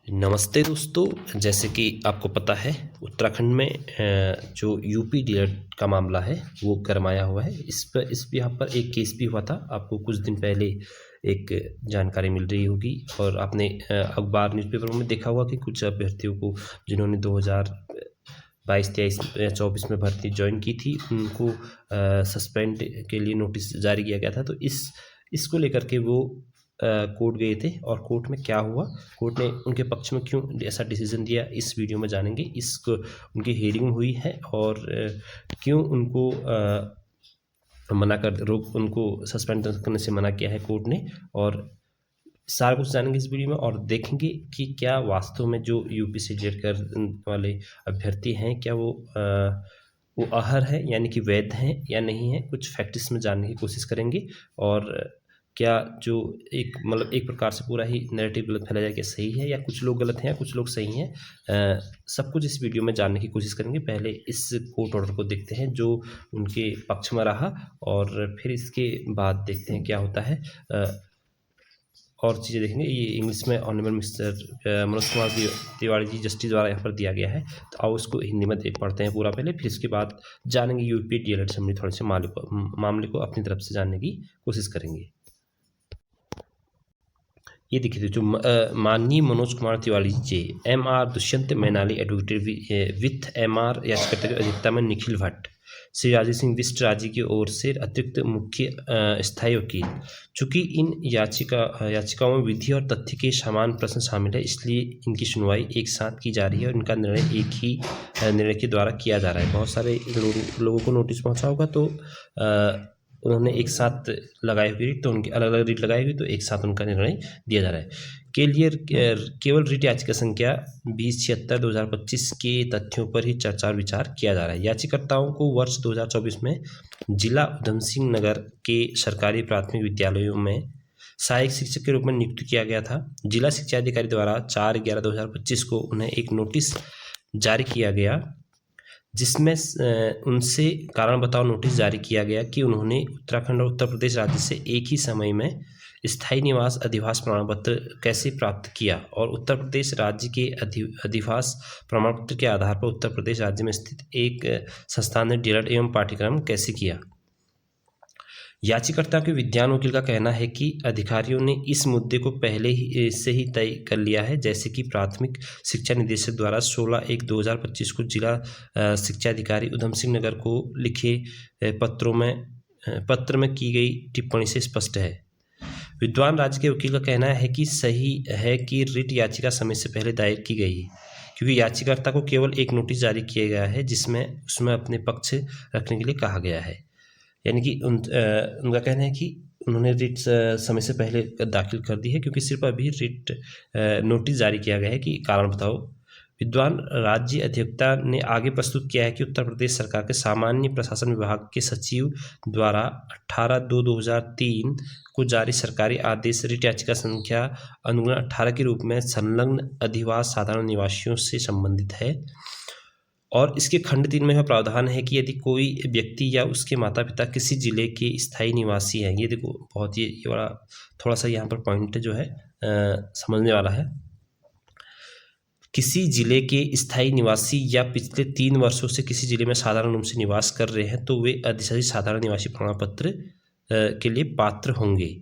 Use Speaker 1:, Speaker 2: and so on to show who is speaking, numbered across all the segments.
Speaker 1: नमस्ते दोस्तों, जैसे कि आपको पता है उत्तराखंड में जो यूपी डीएड का मामला है वो गरमाया हुआ है। इस यहाँ पर एक केस भी हुआ था, आपको कुछ दिन पहले एक जानकारी मिल रही होगी और आपने अखबार न्यूज़पेपर में देखा होगा कि कुछ अभ्यर्थियों को जिन्होंने 2022, 23 या 24 में भर्ती ज्वाइन की थी उनको सस्पेंड के लिए नोटिस जारी किया गया था। तो इसको लेकर के वो कोर्ट गए थे और कोर्ट में क्या हुआ, कोर्ट ने उनके पक्ष में क्यों ऐसा डिसीजन दिया, इस वीडियो में जानेंगे। उनकी हियरिंग हुई है और क्यों उनको उनको सस्पेंड करने से मना किया है कोर्ट ने, और सारा कुछ जानेंगे इस वीडियो में और देखेंगे कि क्या वास्तव में जो यूपी से जेड कर वाले अभ्यर्थी हैं क्या वो अहर है यानी कि वैध हैं या नहीं है, कुछ फैक्ट्स में जानने की कोशिश करेंगे। और क्या जो एक प्रकार से पूरा ही नैरेटिव गलत फैला जाए कि सही है या कुछ लोग गलत हैं या कुछ लोग सही हैं, सब कुछ इस वीडियो में जानने की कोशिश करेंगे। पहले इस कोर्ट ऑर्डर को देखते हैं जो उनके पक्ष में रहा और फिर इसके बाद देखते हैं क्या होता है, और चीज़ें देखेंगे। ये इंग्लिश में honourable mister Manoj Kumar Tiwari ji justice द्वारा यहाँ पर दिया गया है। तो आओ इसको हिंदी में देख पढ़ते हैं पूरा पहले, फिर इसके बाद जानेंगे यूपी डीएलएड संबंधी थोड़े से मामले को अपनी तरफ से जानने की कोशिश करेंगे। ये देखिए जो माननीय Manoj Kumar Tiwari ji MR Dushyant Mainali advocate with MR याचिकाकर्ता की अध्यक्षता में निखिल भट्ट श्री राजीव सिंह बिष्ट राज्य की ओर से अतिरिक्त मुख्य स्थायी वकील, चूंकि इन याचिकाओं में विधि और तथ्य के समान प्रश्न शामिल है इसलिए इनकी सुनवाई एक साथ की जा रही है और इनका निर्णय एक ही निर्णय के द्वारा किया जा रहा है। बहुत सारे लोगों को नोटिस पहुंचा होगा तो उन्होंने एक साथ लगाई हुई रीट, तो उनकी अलग अलग रीट लगाई हुई तो एक साथ उनका निर्णय दिया जा रहा है। केवल रीट याचिका संख्या 2076/2025 के तथ्यों पर ही चर्चा और विचार किया जा रहा है। याचिकाकर्ताओं को वर्ष 2024 में जिला उधम सिंह नगर के सरकारी प्राथमिक विद्यालयों में सहायक शिक्षक के रूप में नियुक्त किया गया था। जिला शिक्षा अधिकारी द्वारा 4/11/2025 को उन्हें एक नोटिस जारी किया गया जिसमें उनसे कारण बताओ नोटिस जारी किया गया कि उन्होंने उत्तराखंड और उत्तर प्रदेश राज्य से एक ही समय में स्थायी निवास अधिवास प्रमाण पत्र कैसे प्राप्त किया और उत्तर प्रदेश राज्य के अधिवास प्रमाण पत्र के आधार पर उत्तर प्रदेश राज्य में स्थित एक संस्थान ने डीएलएड एवं पाठ्यक्रम कैसे किया। याचिकाकर्ता के विद्वान वकील का कहना है कि अधिकारियों ने इस मुद्दे को पहले ही से ही तय कर लिया है, जैसे कि प्राथमिक शिक्षा निदेशक द्वारा 16/1/2025 को जिला शिक्षा अधिकारी उधम सिंह नगर को लिखे पत्र में की गई टिप्पणी से स्पष्ट है। विद्वान राज्य के वकील का कहना है कि सही है कि रिट याचिका समय से पहले दायर की गई है क्योंकि याचिकाकर्ता को केवल एक नोटिस जारी किया गया है जिसमें उसमें अपने पक्ष रखने के लिए कहा गया है। यानी कि उनका कहना है कि उन्होंने रिट समय से पहले दाखिल कर दी है क्योंकि सिर्फ अभी रिट नोटिस जारी किया गया है कि कारण बताओ। विद्वान राज्य अधिवक्ता ने आगे प्रस्तुत किया है कि उत्तर प्रदेश सरकार के सामान्य प्रशासन विभाग के सचिव द्वारा 18/2/2003 को जारी सरकारी आदेश रिट याचिका संख्या अनुगुण 18 के रूप में संलग्न अधिवास साधारण निवासियों से संबंधित है और इसके खंड 3 में यह प्रावधान है कि यदि कोई व्यक्ति या उसके माता पिता किसी जिले के स्थायी निवासी हैं, ये देखो बहुत ये बड़ा थोड़ा सा यहाँ पर पॉइंट जो है समझने वाला है। किसी जिले के स्थायी निवासी या पिछले 3 वर्षों से किसी जिले में साधारण रूप से निवास कर रहे हैं तो वे अधिशासी साधारण निवासी प्रमाण पत्र के लिए पात्र होंगे।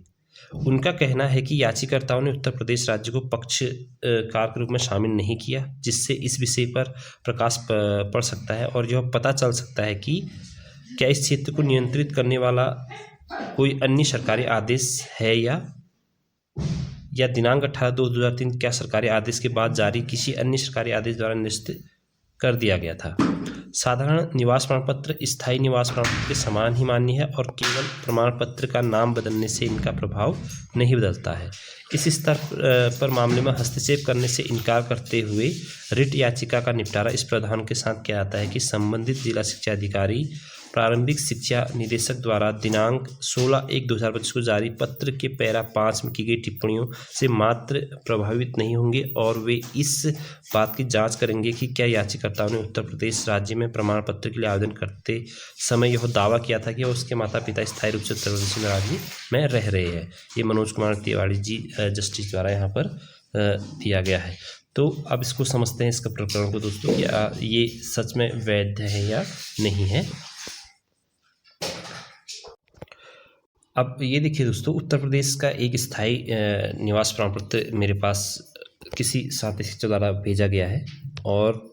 Speaker 1: उनका कहना है कि याचिकाकर्ताओं ने उत्तर प्रदेश राज्य को पक्षकार के रूप में शामिल नहीं किया, जिससे इस विषय पर प्रकाश पड़ सकता है और यह पता चल सकता है कि क्या इस क्षेत्र को नियंत्रित करने वाला कोई अन्य सरकारी आदेश है या दिनांक 18/2/2003 क्या सरकारी आदेश के बाद जारी किसी अन्य सरकारी आदेश द्वारा निश्चित कर दिया गया था। साधारण निवास प्रमाण पत्र स्थायी निवास प्रमाण पत्र के समान ही मान्य है और केवल प्रमाण पत्र का नाम बदलने से इनका प्रभाव नहीं बदलता है। इस स्तर पर मामले में हस्तक्षेप करने से इनकार करते हुए रिट याचिका का निपटारा इस प्रावधान के साथ किया जाता है कि संबंधित जिला शिक्षा अधिकारी प्रारंभिक शिक्षा निदेशक द्वारा दिनांक 16/1/2025 को जारी पत्र के पैरा 5 में की गई टिप्पणियों से मात्र प्रभावित नहीं होंगे और वे इस बात की जांच करेंगे कि क्या याचिकाकर्ताओं ने उत्तर प्रदेश राज्य में प्रमाण पत्र के लिए आवेदन करते समय यह दावा किया था कि उसके माता पिता स्थायी रूप से उत्तर प्रदेश राज्य में रह रहे हैं। ये मनोज कुमार तिवारी जी जस्टिस द्वारा यहाँ पर दिया गया है। तो अब इसको समझते हैं, इसका प्रकरण को दोस्तों, कि ये सच में वैध है या नहीं है। अब ये देखिए दोस्तों, उत्तर प्रदेश का एक स्थायी निवास प्रमाण पत्र मेरे पास किसी शांति शिक्षक द्वारा भेजा गया है, और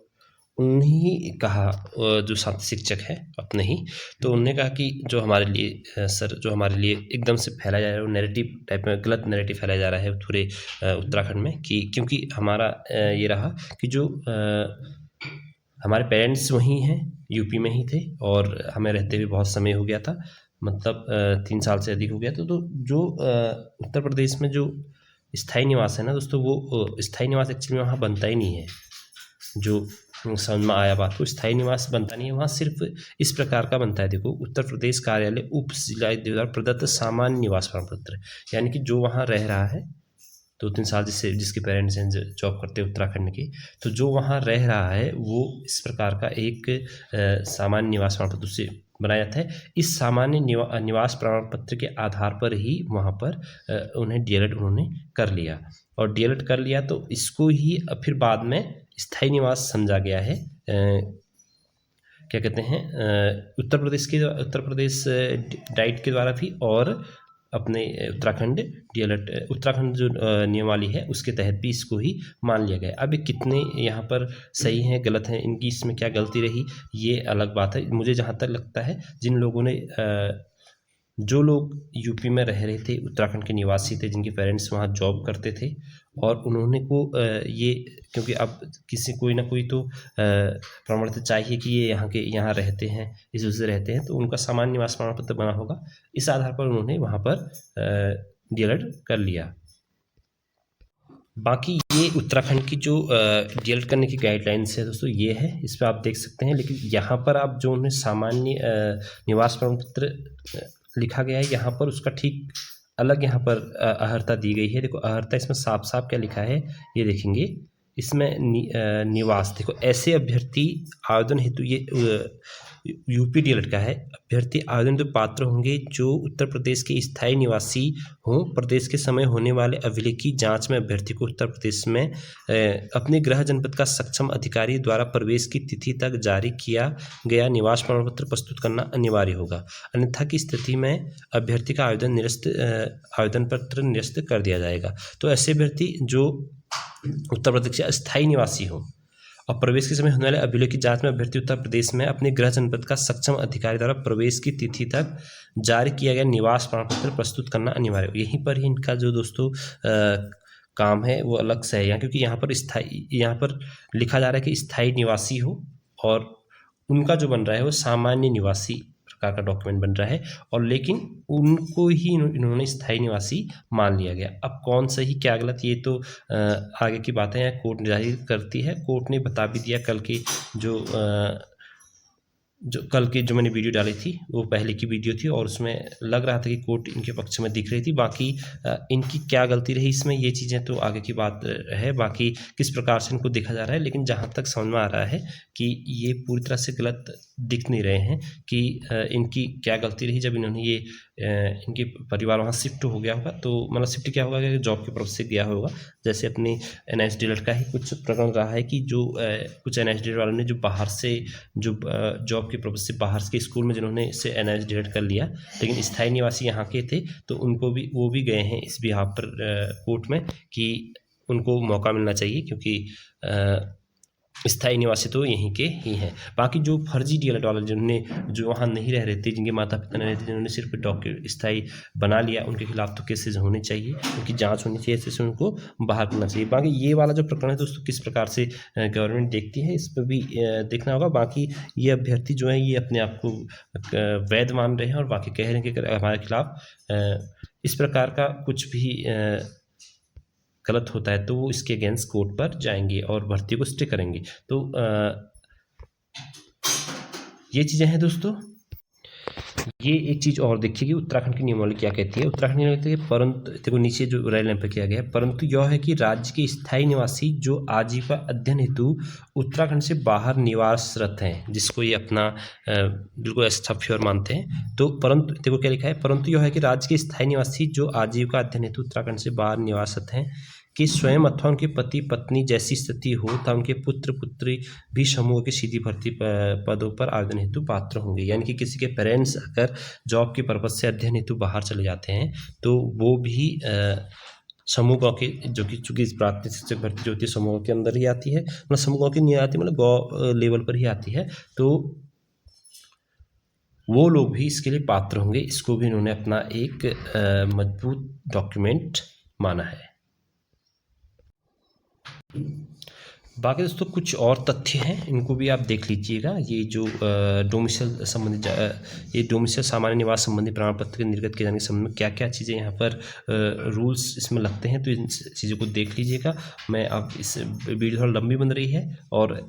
Speaker 1: उन्हीं कहा, जो शांति शिक्षक है अपने ही, तो उन्होंने कहा कि जो हमारे लिए सर, जो हमारे लिए एकदम से फैलाया जा रहा है, वो नैरेटिव टाइप में गलत नैरेटिव फैलाया जा रहा है पूरे उत्तराखंड में, कि क्योंकि हमारा ये रहा कि जो हमारे पेरेंट्स वहीं हैं, यूपी में ही थे, और हमें रहते हुए बहुत समय हो गया था, मतलब 3 साल से अधिक हो गया था। तो जो उत्तर प्रदेश में जो स्थायी निवास है ना दोस्तों, वो स्थायी निवास एक्चुअली वहाँ बनता ही नहीं है। जो समझ में आया बात को, स्थायी निवास बनता नहीं है वहाँ, सिर्फ इस प्रकार का बनता है। देखो, उत्तर प्रदेश कार्यालय उप जिलाधिकारी द्वारा प्रदत्त सामान्य निवास प्रमाण पत्र, यानी कि जो वहाँ रह रहा है 2-3 साल, जिसके पेरेंट्स हैं जॉब करते हैं उत्तराखंड के, तो जो वहाँ रह रहा है वो इस प्रकार का एक सामान्य निवास प्रमाण पत्र से बनाया जाता है। इस सामान्य निवास प्रमाण पत्र के आधार पर ही वहाँ पर उन्हें डीएलएड उन्होंने कर लिया, और डीएलएड कर लिया तो इसको ही फिर बाद में स्थायी निवास समझा गया है। क्या कहते हैं, उत्तर प्रदेश डाइट के द्वारा भी, और अपने उत्तराखंड डीएलएड, उत्तराखंड जो नियमावली है उसके तहत भी इसको ही मान लिया गया। अब कितने यहाँ पर सही हैं गलत हैं, इनकी इसमें क्या गलती रही, ये अलग बात है। मुझे जहाँ तक लगता है, जिन लोगों ने जो लोग यूपी में रह रहे थे, उत्तराखंड के निवासी थे, जिनके पेरेंट्स वहाँ जॉब करते थे, और उन्होंने को ये, क्योंकि अब कोई ना कोई तो प्रमाण पत्र चाहिए कि ये यहाँ रहते हैं, इस वजह से रहते हैं, तो उनका सामान्य निवास प्रमाण पत्र बना होगा। इस आधार पर उन्होंने वहाँ पर डीएलएड कर लिया। बाकी ये उत्तराखंड की जो डीएलएड करने की गाइडलाइंस है दोस्तों, ये है, इस पर आप देख सकते हैं। लेकिन यहाँ पर आप जो उन्हें सामान्य निवास प्रमाण पत्र लिखा गया है, यहाँ पर उसका ठीक अलग यहाँ पर अहर्ता दी गई है। देखो, अहर्ता इसमें साफ साफ क्या लिखा है, ये देखेंगे इसमें निवास। देखो, ऐसे अभ्यर्थी आवेदन हेतु, ये यूपी डीएलएड का है, अभ्यर्थी आवेदन तो पात्र होंगे जो उत्तर प्रदेश के स्थायी निवासी हों। प्रदेश के समय होने वाले अभिलेख की जांच में अभ्यर्थी को उत्तर प्रदेश में अपने गृह जनपद का सक्षम अधिकारी द्वारा प्रवेश की तिथि तक जारी किया गया निवास प्रमाण पत्र प्रस्तुत करना अनिवार्य होगा। अन्यथा की स्थिति में अभ्यर्थी का आवेदन पत्र निरस्त कर दिया जाएगा। तो ऐसे अभ्यर्थी जो उत्तर प्रदेश के स्थायी निवासी हो और प्रवेश के समय होने वाले अभिलेख की जांच में अभ्यर्थी उत्तर प्रदेश में अपने गृह जनपद का सक्षम अधिकारी द्वारा प्रवेश की तिथि तक जारी किया गया निवास प्रमाण पत्र प्रस्तुत करना अनिवार्य हो। यहीं पर ही इनका जो दोस्तों काम है वो अलग से है यहाँ, क्योंकि यहाँ पर लिखा जा रहा है कि स्थायी निवासी हो, और उनका जो बन रहा है वो सामान्य निवासी प्रकार का डॉक्यूमेंट बन रहा है, और लेकिन उनको ही इन्होंने स्थायी निवासी मान लिया गया। अब कौन सही क्या गलत, ये तो आगे की बातें हैं, कोर्ट जाहिर करती है। कोर्ट ने बता भी दिया, कल की जो मैंने वीडियो डाली थी वो पहले की वीडियो थी, और उसमें लग रहा था कि कोर्ट इनके पक्ष में दिख रही थी। बाकी इनकी क्या गलती रही इसमें, ये चीज़ें तो आगे की बात है, बाकी किस प्रकार से इनको देखा जा रहा है। लेकिन जहाँ तक समझ में आ रहा है कि ये पूरी तरह से गलत दिख नहीं रहे हैं कि इनकी क्या गलती रही जब इन्होंने ये इनके परिवार वहाँ शिफ्ट हो गया होगा। तो मतलब शिफ्ट क्या होगा कि जॉब के पर्पज से गया होगा। जैसे अपने एनआईएस डीएलएड का ही कुछ प्रकरण रहा है कि जो कुछ एनआईएस डीएलएड वालों ने जो बाहर से जो जॉब के पर्पज से बाहर के स्कूल में जिन्होंने इससे एनआईएस डीएलएड कर लिया, लेकिन स्थायी निवासी यहाँ के थे, तो उनको भी वो भी गए हैं इस बिहाफ पर कोर्ट में कि उनको मौका मिलना चाहिए, क्योंकि स्थायी निवासी तो यहीं के ही हैं। बाकी जो फर्जी डीएलएड वाले जो वहाँ नहीं रह रहे थे, जिनके माता पिता नहीं रहते, जिन्होंने सिर्फ डॉक्यूमेंट स्थायी बना लिया, उनके खिलाफ तो केसेज होने चाहिए, उनकी जांच होनी चाहिए, ऐसे उनको बाहर करना चाहिए। बाकी ये वाला जो प्रकरण है दोस्तों, किस प्रकार से गवर्नमेंट देखती है, इस पर भी देखना होगा। बाकी ये अभ्यर्थी जो हैं ये अपने आप को वैध मान रहे हैं, और बाकी कह रहे हैं कि हमारे खिलाफ इस प्रकार का कुछ भी गलत होता है तो वो इसके अगेंस्ट कोर्ट पर जाएंगे और भर्ती को स्टे करेंगे। तो ये चीज़ें हैं दोस्तों। ये एक चीज़ और देखिए कि उत्तराखंड की नियमावली क्या कहती है। उत्तराखंड की नियमावली कहती है, परंतु देखो नीचे जो रेल लाइन पर किया गया है, परंतु यह है कि राज्य के स्थायी निवासी जो आजीविका अध्ययन हेतु उत्तराखंड से बाहर निवासरत हैं, जिसको ये अपना बिल्कुल अच्छा फ्योर मानते हैं। तो परंतु देखो क्या लिखा है, परंतु यह है कि राज्य के स्थायी निवासी जो आजीविका अध्ययन हेतु उत्तराखंड से बाहर निवासरत हैं कि स्वयं अथवा उनके पति पत्नी जैसी स्थिति हो तथा उनके पुत्र पुत्री भी समूह के सीधी भर्ती पदों पर आवेदन हेतु पात्र होंगे। यानी कि किसी के पेरेंट्स अगर जॉब के पर्पज से अध्ययन हेतु बाहर चले जाते हैं तो वो भी समूहों के, जो कि चूँकि प्राथमिक शिक्षक भर्ती जो होती है समूहों के अंदर ही आती है, मतलब समूहों की नहीं आती, मतलब गौ लेवल पर ही आती है, तो वो लोग भी इसके लिए पात्र होंगे। इसको भी इन्होंने अपना एक मजबूत डॉक्यूमेंट माना है। बाकी दोस्तों कुछ और तथ्य हैं, इनको भी आप देख लीजिएगा। ये जो डोमिसाइल संबंधी ये डोमिसाइल सामान्य निवास संबंधी प्रमाण पत्र के निर्गत किए जाने के संबंध में क्या क्या चीज़ें यहाँ पर रूल्स इसमें लगते हैं, तो इन चीज़ों को देख लीजिएगा। मैं अब इस वीडियो थोड़ा लंबी बन रही है और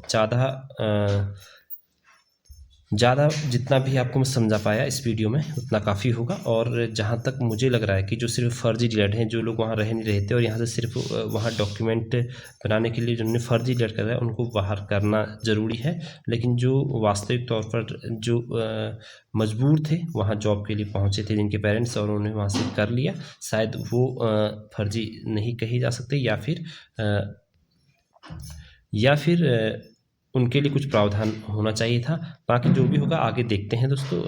Speaker 1: ज़्यादा जितना भी आपको मैं समझा पाया इस वीडियो में उतना काफ़ी होगा। और जहाँ तक मुझे लग रहा है कि जो सिर्फ फर्जी डीलर हैं, जो लोग वहाँ रह नहीं रहे थे और यहाँ से सिर्फ वहाँ डॉक्यूमेंट बनाने के लिए जिन्होंने फर्जी डीलर कर रहा है उनको बाहर करना ज़रूरी है। लेकिन जो वास्तविक तौर पर जो मजबूर थे, वहाँ जॉब के लिए पहुँचे थे जिनके पेरेंट्स, और उन्होंने वहाँ से कर लिया, शायद वो फर्जी नहीं कही जा सकते, या फिर उनके लिए कुछ प्रावधान होना चाहिए था। बाकी जो भी होगा आगे देखते हैं दोस्तों।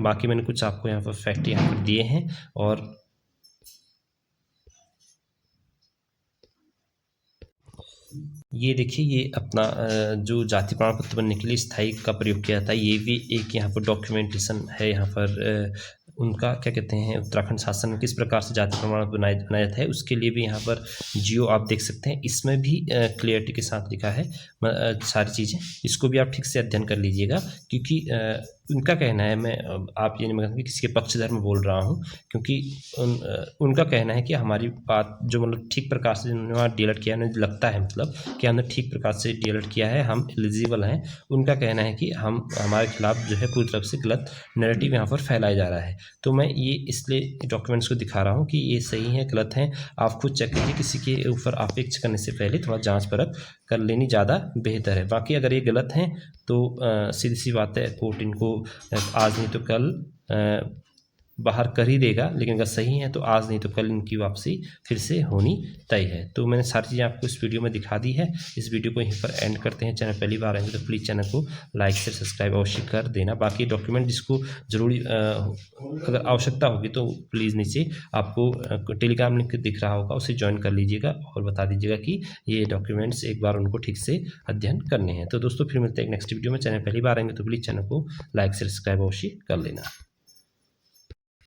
Speaker 1: बाकी मैंने कुछ आपको यहाँ पर फैक्ट यहाँ पर दिए हैं। और ये देखिए, ये अपना जो जाति प्रमाण पत्र बनने के लिए स्थायी का प्रयोग किया जाता है, ये भी एक यहाँ पर डॉक्यूमेंटेशन है। यहाँ पर उनका क्या कहते हैं, उत्तराखंड शासन में किस प्रकार से जाति प्रमाण बनाया जाता है, उसके लिए भी यहाँ पर जियो आप देख सकते हैं। इसमें भी क्लियरिटी के साथ लिखा है सारी चीज़ें। इसको भी आप ठीक से अध्ययन कर लीजिएगा, क्योंकि उनका कहना है, मैं आप ये नहीं मतलब कि किसी के पक्षधर में बोल रहा हूँ, क्योंकि उनका कहना है कि हमारी बात जो मतलब ठीक प्रकार से जिन्होंने वहाँ डीएलएड किया है, लगता है मतलब कि हमने ठीक प्रकार से डीएलएड किया है, हम एलिजिबल हैं। उनका कहना है कि हमारे खिलाफ जो है पूरी तरफ से गलत नैरेटिव यहाँ पर फैलाया जा रहा है। तो मैं ये इसलिए डॉक्यूमेंट्स को दिखा रहा हूँ कि ये सही है गलत हैं, आप खुद चेक कीजिए। किसी के ऊपर अपेक्षा करने से पहले थोड़ा जाँच परख कर लेनी ज़्यादा बेहतर है। बाकी अगर ये गलत हैं तो सीधी सी बात है, कोर्ट इनको आज नहीं तो कल बाहर कर ही देगा। लेकिन अगर सही है तो आज नहीं तो कल इनकी वापसी फिर से होनी तय है। तो मैंने सारी चीज़ें आपको इस वीडियो में दिखा दी है। इस वीडियो को यहीं पर एंड करते हैं। चैनल पहली बार आएंगे तो प्लीज़ चैनल को लाइक से सब्सक्राइब अवश्य कर देना। बाकी डॉक्यूमेंट जिसको ज़रूरी अगर आवश्यकता होगी तो प्लीज़ नीचे आपको टेलीग्राम लिंक दिख रहा होगा, उसे ज्वाइन कर लीजिएगा और बता दीजिएगा कि ये डॉक्यूमेंट्स एक बार उनको ठीक से अध्ययन करने हैं। तो दोस्तों फिर मिलते हैं एक नेक्स्ट वीडियो में। चैनल पहली बार आएंगे तो प्लीज़ चैनल को लाइक से सब्सक्राइब अवश्य कर लेना।